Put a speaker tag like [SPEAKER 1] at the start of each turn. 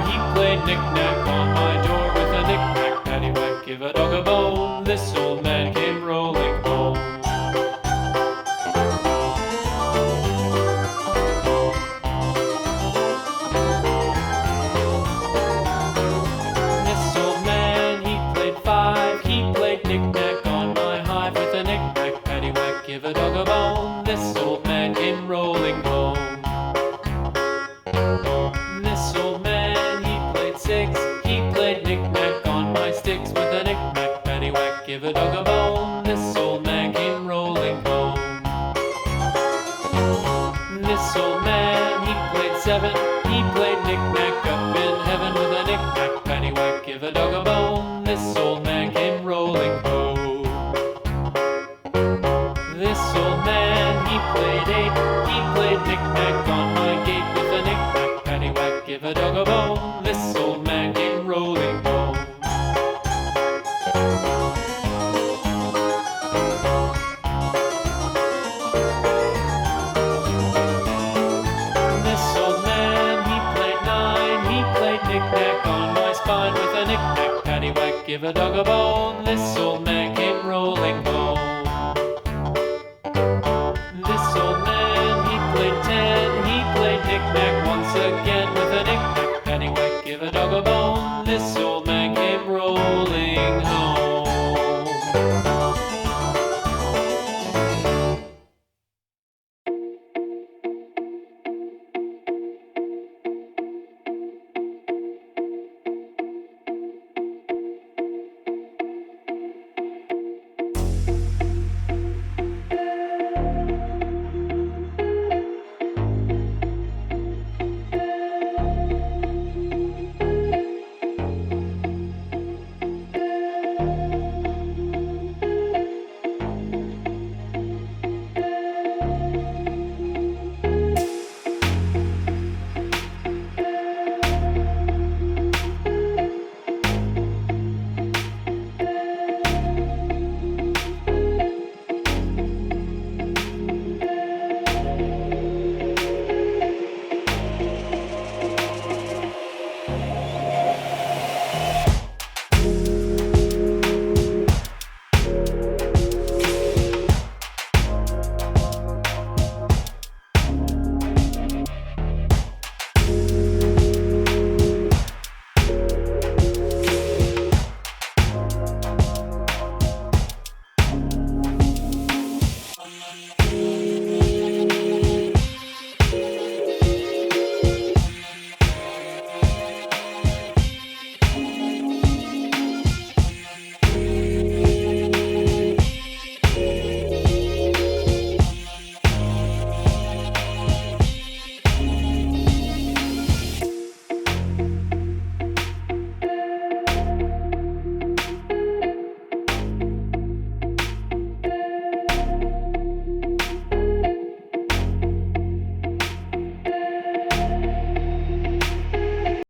[SPEAKER 1] he played knick-knack on my door with a knick-knack, paddywhack, give a dog a bone. This old man came rolling home. This old man, he played five, he played knick-knack on my hive with a knick-knack, paddywhack, give a dog a bone. This old man came rolling home. This old man, he played six, he played knick-knack on my sticks with a knick-knack, paddywhack, give a dog a bone. This old man came rolling home. This old man, he played seven, he played knick-knack up in heaven with a knick-knack, paddywhack, give a dog a bone. This old man came rolling home. This old man, he played eight, he played knick-knack on my gate with a knick-knack, paddywhack, give a dog a bone. This old man came rolling home. This old man, he played nine, he played knick-knack on my spine with a knick-knack, paddywhack, give a dog a bone. This old man came rolling home. This old man, he played ten, he played knick-knack once again